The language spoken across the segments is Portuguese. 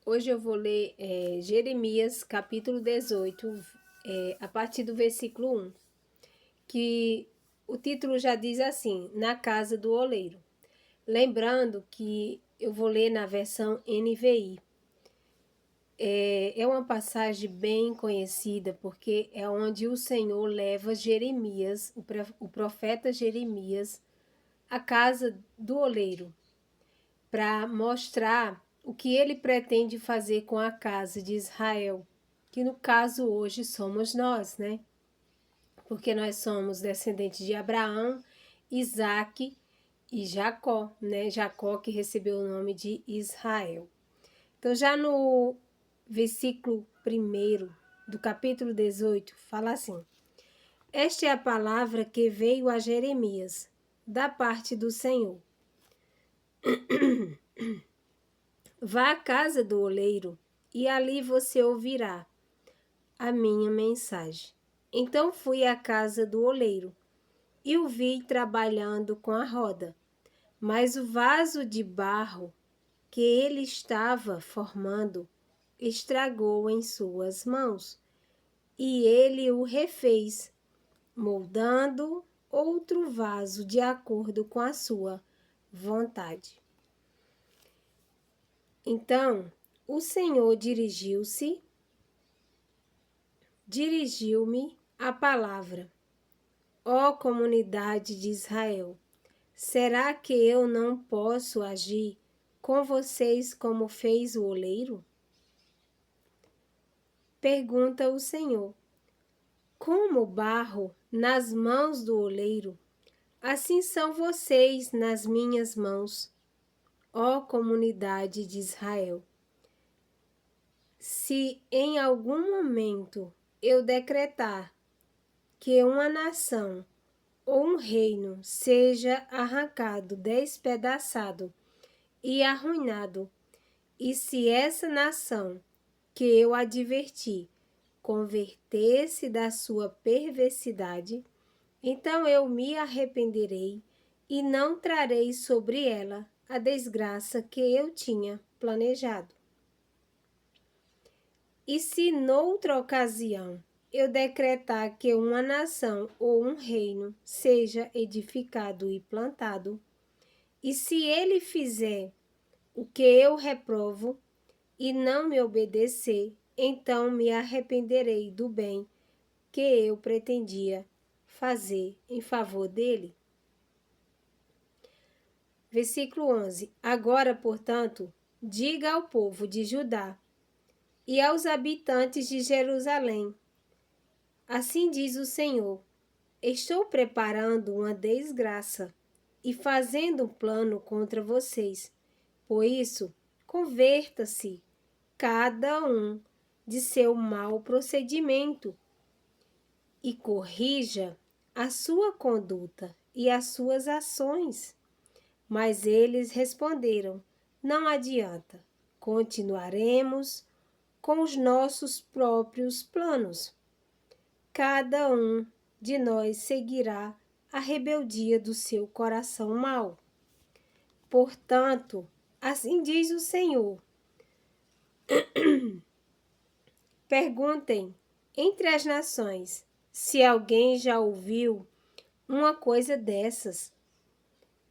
Hoje eu vou ler Jeremias, capítulo 18, a partir do versículo 1, que o título já diz assim: Na casa do oleiro. Lembrando que eu vou ler na versão NVI. É uma passagem bem conhecida, porque é onde o Senhor leva Jeremias, o profeta Jeremias, à casa do oleiro, para mostrar o que ele pretende fazer com a casa de Israel, que no caso hoje somos nós, né? Porque nós somos descendentes de Abraão, Isaque e Jacó, né? Jacó que recebeu o nome de Israel. Então, já no versículo 1 do capítulo 18, fala assim: Esta é a palavra que veio a Jeremias, da parte do Senhor. Vá à casa do oleiro, e ali você ouvirá a minha mensagem. Então fui à casa do oleiro, e o vi trabalhando com a roda, mas o vaso de barro que ele estava formando estragou em suas mãos, e ele o refez, moldando outro vaso de acordo com a sua vontade. Então o Senhor dirigiu-me a palavra: Ó comunidade de Israel, será que eu não posso agir com vocês como fez o oleiro? Pergunta o Senhor. Como barro nas mãos do oleiro, assim são vocês nas minhas mãos, ó comunidade de Israel. Se em algum momento eu decretar que uma nação ou um reino seja arrancado, despedaçado e arruinado, e se essa nação que eu adverti converter-se da sua perversidade, então eu me arrependerei e não trarei sobre ela a desgraça que eu tinha planejado. E se noutra ocasião eu decretar que uma nação ou um reino seja edificado e plantado, e se ele fizer o que eu reprovo e não me obedecer, então me arrependerei do bem que eu pretendia fazer em favor dele. Versículo 11. Agora, portanto, diga ao povo de Judá e aos habitantes de Jerusalém: Assim diz o Senhor: Estou preparando uma desgraça e fazendo um plano contra vocês. Por isso, converta-se cada um de seu mau procedimento e corrija a sua conduta e as suas ações. Mas eles responderam: Não adianta, continuaremos com os nossos próprios planos. Cada um de nós seguirá a rebeldia do seu coração mau. Portanto, assim diz o Senhor: Perguntem entre as nações se alguém já ouviu uma coisa dessas.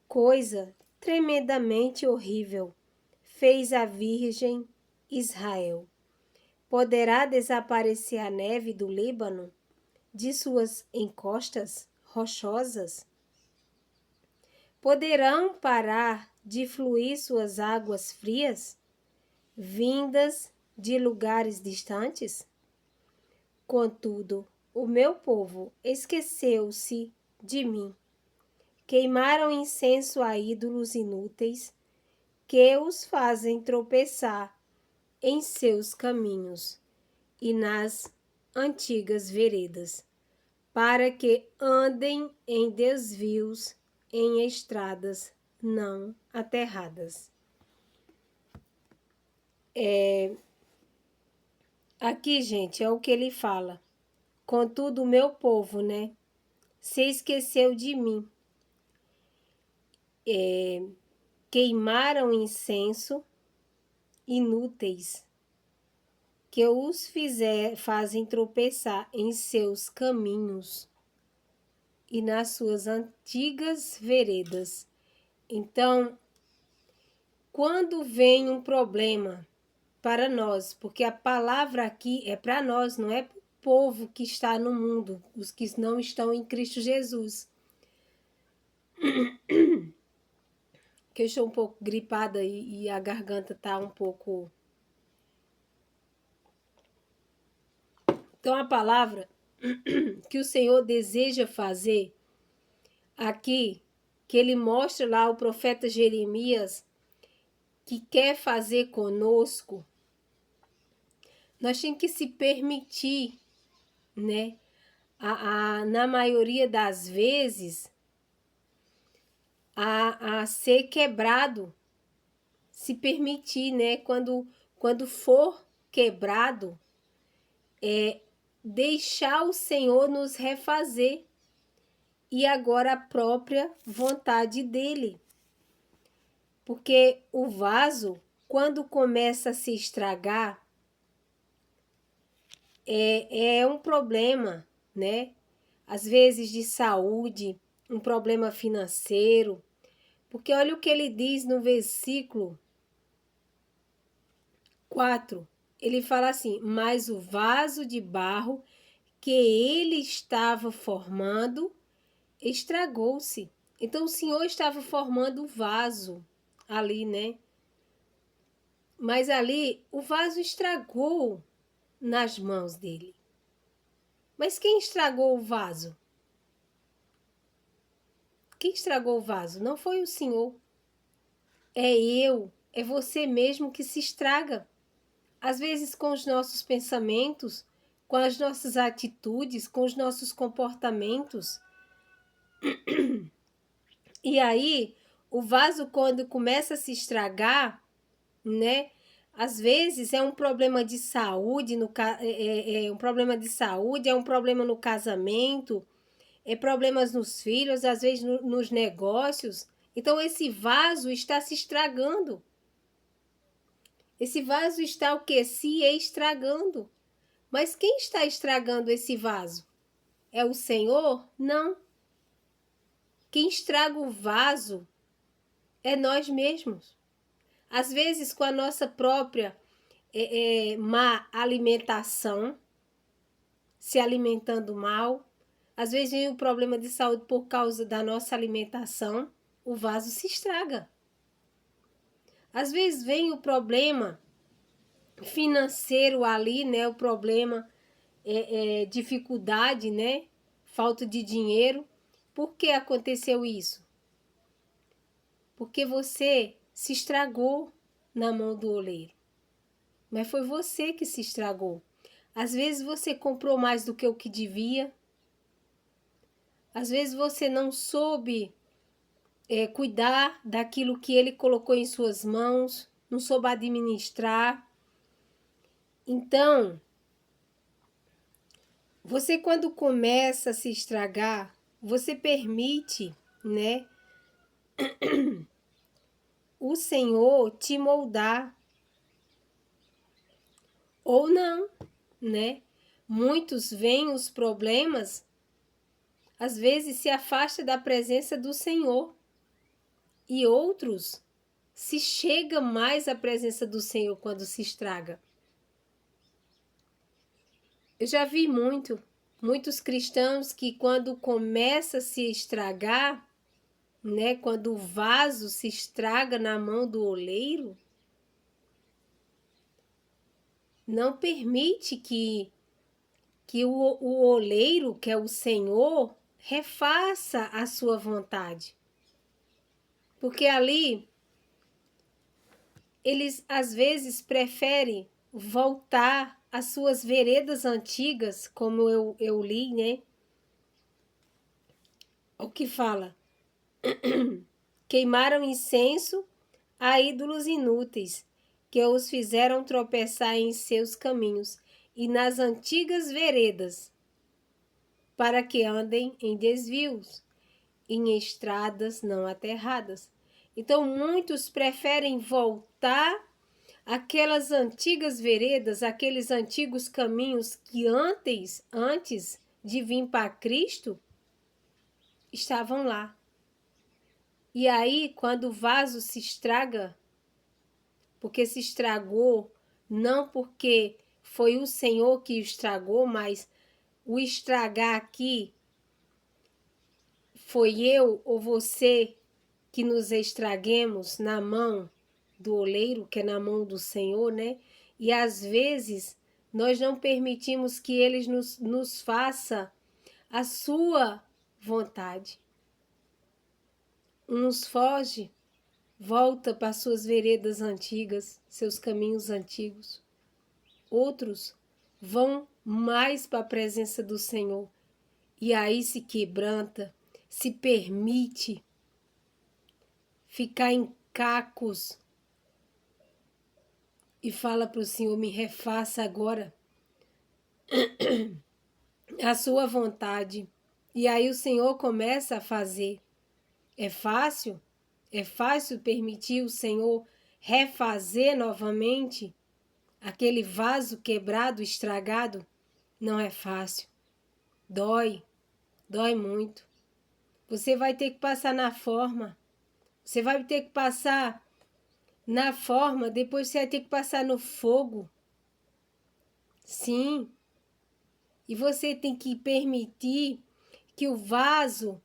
Coisa tremendamente horrível fez a Virgem Israel. Poderá desaparecer a neve do Líbano de suas encostas rochosas? Poderão parar de fluir suas águas frias, vindas de lugares distantes? Contudo, o meu povo esqueceu-se de mim. Queimaram incenso a ídolos inúteis, que os fazem tropeçar em seus caminhos e nas antigas veredas, para que andem em desvios em estradas não aterradas. Aqui, gente, é o que ele fala. Contudo, o meu povo, né, se esqueceu de mim. Queimaram incenso inúteis, que fazem tropeçar em seus caminhos e nas suas antigas veredas. Então, quando vem um problema para nós, porque a palavra aqui é para nós, não é para o povo que está no mundo, os que não estão em Cristo Jesus. Que eu estou um pouco gripada e a garganta está um pouco... Então, a palavra que o Senhor deseja fazer aqui, que ele mostra lá o profeta Jeremias, que quer fazer conosco, nós temos que se permitir, né? Na maioria das vezes, a ser quebrado, se permitir, né? Quando for quebrado, deixar o Senhor nos refazer e agora a própria vontade dele. Porque o vaso, quando começa a se estragar, é um problema, né? Às vezes de saúde, um problema financeiro. Porque olha o que ele diz no versículo 4. Ele fala assim: mas o vaso de barro que ele estava formando estragou-se. Então o Senhor estava formando o vaso ali, né? Mas ali o vaso estragou nas mãos dele. Mas quem estragou o vaso? Quem estragou o vaso? Não foi o Senhor. É você mesmo que se estraga. Às vezes com os nossos pensamentos, com as nossas atitudes, com os nossos comportamentos. E aí, o vaso, quando começa a se estragar, né? Às vezes é um problema de saúde, um problema de saúde, é um problema no casamento, é problemas nos filhos, às vezes nos negócios. Então esse vaso está se estragando. Esse vaso está o quê? Se estragando. Mas quem está estragando esse vaso? É o Senhor? Não. Quem estraga o vaso é nós mesmos. Às vezes com a nossa própria má alimentação, se alimentando mal. Às vezes vem o problema de saúde por causa da nossa alimentação, o vaso se estraga. Às vezes vem o problema financeiro ali, né? O problema dificuldade, né? Falta de dinheiro. Por que aconteceu isso? Porque você se estragou na mão do oleiro. Mas foi você que se estragou. Às vezes você comprou mais do que o que devia. Às vezes você não soube cuidar daquilo que ele colocou em suas mãos, não soube administrar. Então, você quando começa a se estragar, você permite, né, o Senhor te moldar. Ou não, né? Muitos veem os problemas, às vezes se afasta da presença do Senhor. E outros se chega mais à presença do Senhor quando se estraga. Eu já vi muitos cristãos que quando começa a se estragar, né, quando o vaso se estraga na mão do oleiro, não permite que o oleiro, que é o Senhor, refaça a sua vontade. Porque ali, eles às vezes preferem voltar às suas veredas antigas, como eu li, né? O que fala? Queimaram incenso a ídolos inúteis, que os fizeram tropeçar em seus caminhos e nas antigas veredas, para que andem em desvios, em estradas não aterradas. Então, muitos preferem voltar aquelas antigas veredas, aqueles antigos caminhos que antes de vir para Cristo, estavam lá. E aí, quando o vaso se estraga, porque se estragou, não porque foi o Senhor que o estragou, mas o estragar aqui foi eu ou você que nos estraguemos na mão do oleiro, que é na mão do Senhor, né? E às vezes nós não permitimos que Ele nos faça a sua vontade. Uns foge, volta para suas veredas antigas, seus caminhos antigos. Outros vão mais para a presença do Senhor e aí se quebranta, se permite ficar em cacos e fala para o Senhor: me refaça agora a sua vontade. E aí o Senhor começa a fazer. É fácil? É fácil permitir o Senhor refazer novamente aquele vaso quebrado, estragado? Não é fácil. Dói muito. Você vai ter que passar na forma. Você vai ter que passar na forma, depois você vai ter que passar no fogo. Sim. E você tem que permitir que o vaso,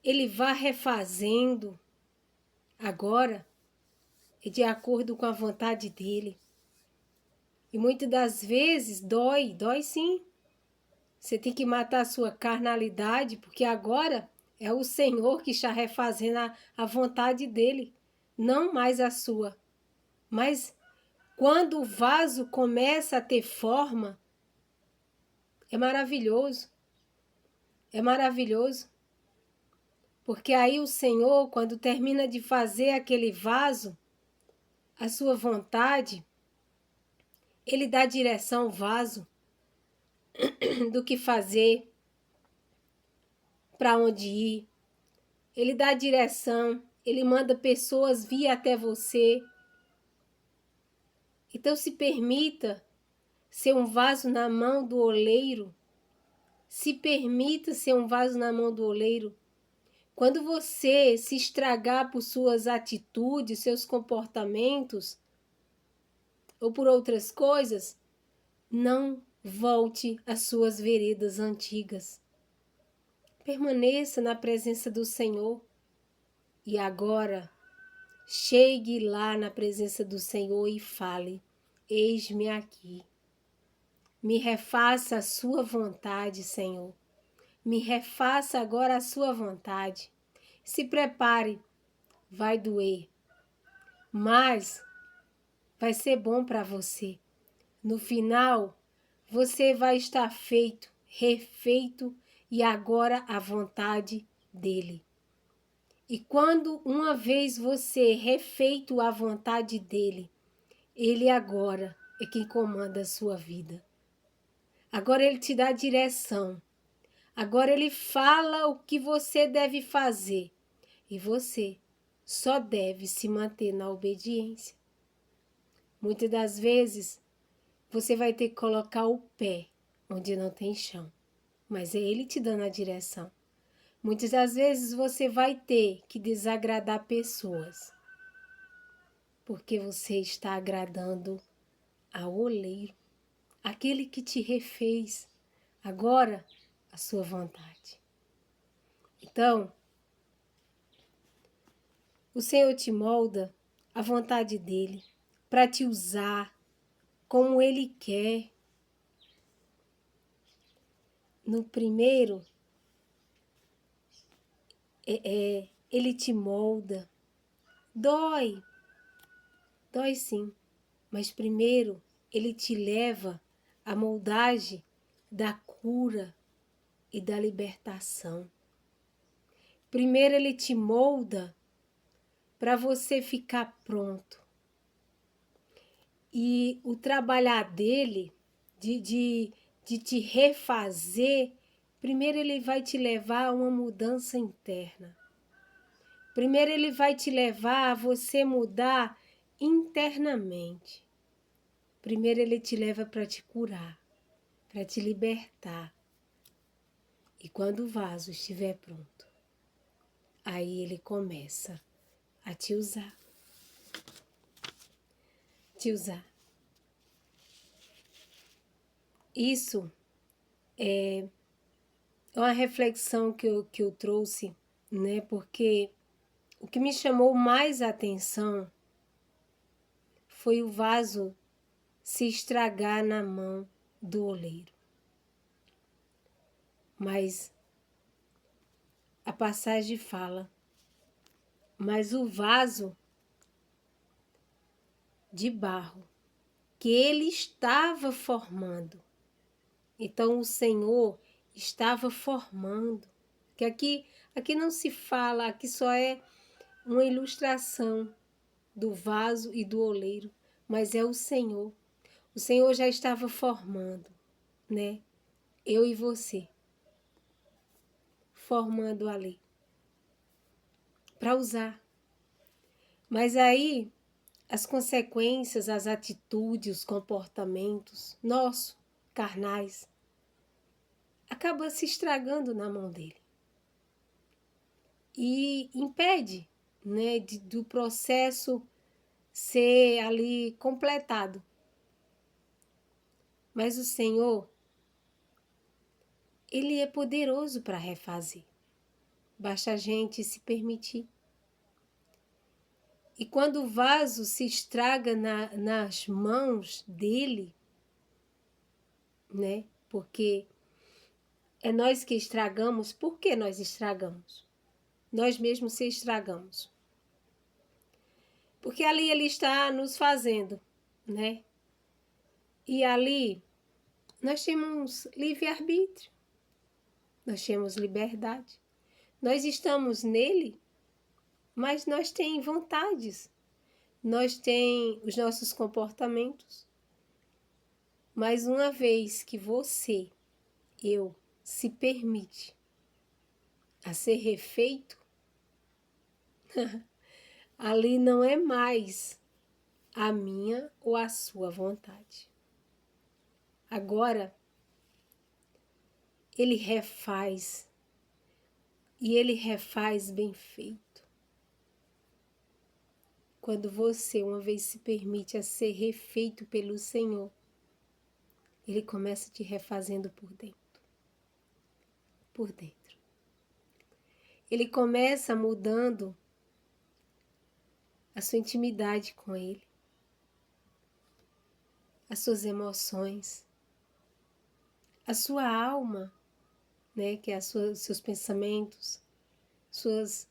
ele vá refazendo agora, de acordo com a vontade dele. E muitas das vezes dói sim. Você tem que matar a sua carnalidade, porque agora é o Senhor que está refazendo a vontade dele, não mais a sua. Mas quando o vaso começa a ter forma, é maravilhoso. É maravilhoso. Porque aí o Senhor, quando termina de fazer aquele vaso, a sua vontade, Ele dá direção ao vaso do que fazer, para onde ir. Ele dá direção, Ele manda pessoas vir até você. Então se permita ser um vaso na mão do oleiro. Se permita ser um vaso na mão do oleiro. Quando você se estragar por suas atitudes, seus comportamentos, ou por outras coisas, não volte às suas veredas antigas. Permaneça na presença do Senhor. E agora, chegue lá na presença do Senhor e fale: eis-me aqui. Me refaça a sua vontade, Senhor. Me refaça agora a sua vontade. Se prepare, vai doer, mas vai ser bom para você. No final, você vai estar feito, refeito e agora à vontade dele. E quando uma vez você refeito à vontade dele, ele agora é quem comanda a sua vida. Agora ele te dá direção. Agora ele fala o que você deve fazer. E você só deve se manter na obediência. Muitas das vezes, você vai ter que colocar o pé onde não tem chão. Mas é ele te dando a direção. Muitas das vezes você vai ter que desagradar pessoas. Porque você está agradando ao oleiro. Aquele que te refez. Agora, a sua vontade. Então, o Senhor te molda a vontade dele para te usar como ele quer. No primeiro, ele te molda. Dói sim, mas primeiro ele te leva à moldagem da cura e da libertação. Primeiro ele te molda para você ficar pronto. E o trabalhar dele, de te refazer, primeiro ele vai te levar a uma mudança interna. Primeiro ele vai te levar a você mudar internamente. Primeiro ele te leva para te curar, para te libertar. E quando o vaso estiver pronto, aí ele começa a te usar. Te usar. Isso é uma reflexão que eu trouxe, né? Porque o que me chamou mais a atenção foi o vaso se estragar na mão do oleiro. Mas a passagem fala, mas o vaso de barro que ele estava formando. Então o Senhor estava formando. Que aqui não se fala, aqui só é uma ilustração do vaso e do oleiro, mas é o Senhor. O Senhor já estava formando, né? Eu e você. Formando ali. Para usar. Mas aí, as consequências, as atitudes, os comportamentos nossos, carnais, acaba se estragando na mão dele. E impede, né, do processo ser ali completado. Mas o Senhor, Ele é poderoso para refazer. Basta a gente se permitir. E quando o vaso se estraga nas mãos dele, né? Porque é nós que estragamos. Por que nós estragamos? Nós mesmos se estragamos. Porque ali ele está nos fazendo, né? E ali nós temos livre-arbítrio, nós temos liberdade. Nós estamos nele, mas nós temos vontades, nós temos os nossos comportamentos. Mas uma vez que você, eu, se permite a ser refeito, ali não é mais a minha ou a sua vontade. Agora, ele refaz, e ele refaz bem feito. Quando você, uma vez se permite a ser refeito pelo Senhor, ele começa te refazendo por dentro. Por dentro. Ele começa mudando a sua intimidade com ele, as suas emoções, a sua alma, né, que é seus pensamentos, seus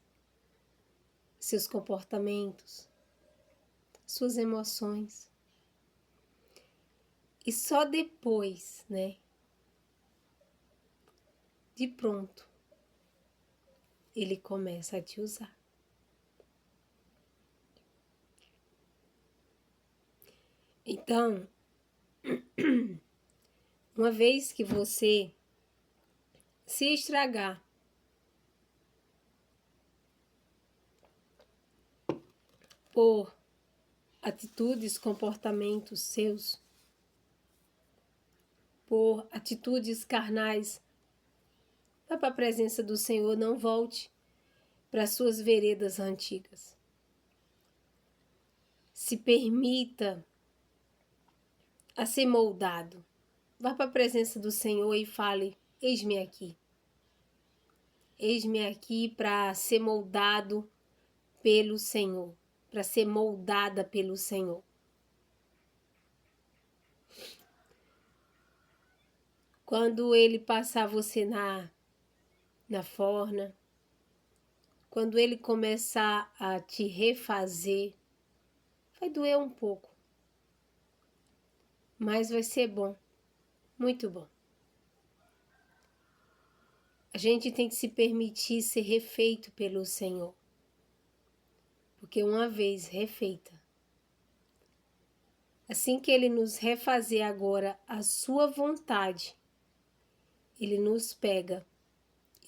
comportamentos, suas emoções. E só depois, né, de pronto, ele começa a te usar. Então, uma vez que você se estragar por atitudes, comportamentos seus, por atitudes carnais, vá para a presença do Senhor, não volte para as suas veredas antigas. Se permita a ser moldado. Vá para a presença do Senhor e fale: eis-me aqui. Eis-me aqui para ser moldado pelo Senhor, para ser moldada pelo Senhor. Quando ele passar você na forna, quando ele começar a te refazer, vai doer um pouco, mas vai ser bom, muito bom. A gente tem que se permitir ser refeito pelo Senhor, porque uma vez refeita, assim que ele nos refazer agora a sua vontade, ele nos pega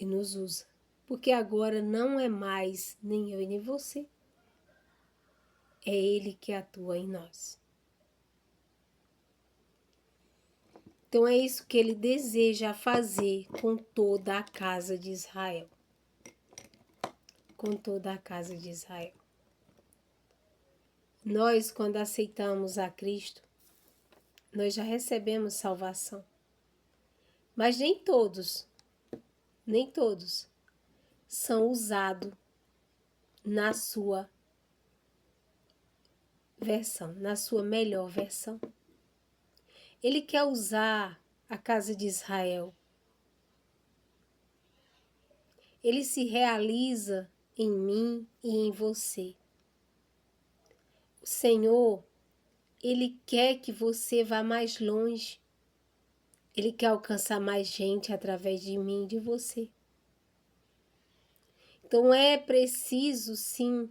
e nos usa. porque agora não é mais nem eu e nem você, é Ele que atua em nós. Então é isso que Ele deseja fazer com toda a casa de Israel. Com toda a casa de Israel. Nós, quando aceitamos a Cristo, nós já recebemos salvação. Mas nem todos são usados na sua versão, na sua melhor versão. Ele quer usar a casa de Israel. Ele se realiza em mim e em você. O Senhor, Ele quer que você vá mais longe. Ele quer alcançar mais gente através de mim e de você. Então é preciso, sim,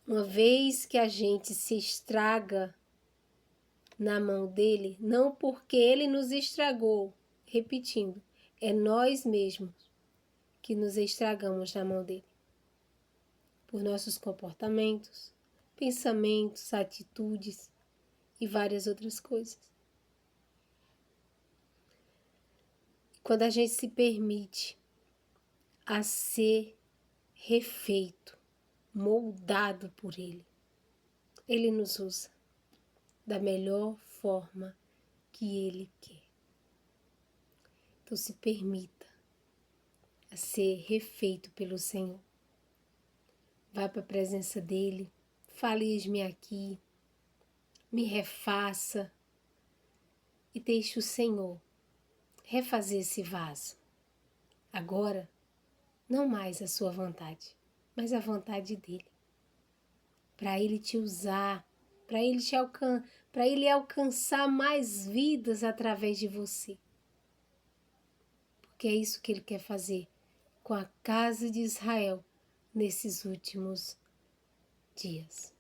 uma vez que a gente se estraga na mão dele, não porque ele nos estragou, repetindo, é nós mesmos que nos estragamos na mão dele. Por nossos comportamentos, pensamentos, atitudes e várias outras coisas. Quando a gente se permite a ser refeito, moldado por ele, ele nos usa da melhor forma que ele quer. Então se permita a ser refeito pelo Senhor. Vá para a presença dele, fale-me aqui, me refaça e deixe o Senhor refazer esse vaso. Agora, não mais a sua vontade, mas a vontade dele. Para ele te usar, para ele alcançar mais vidas através de você. Porque é isso que ele quer fazer com a casa de Israel nesses últimos dias.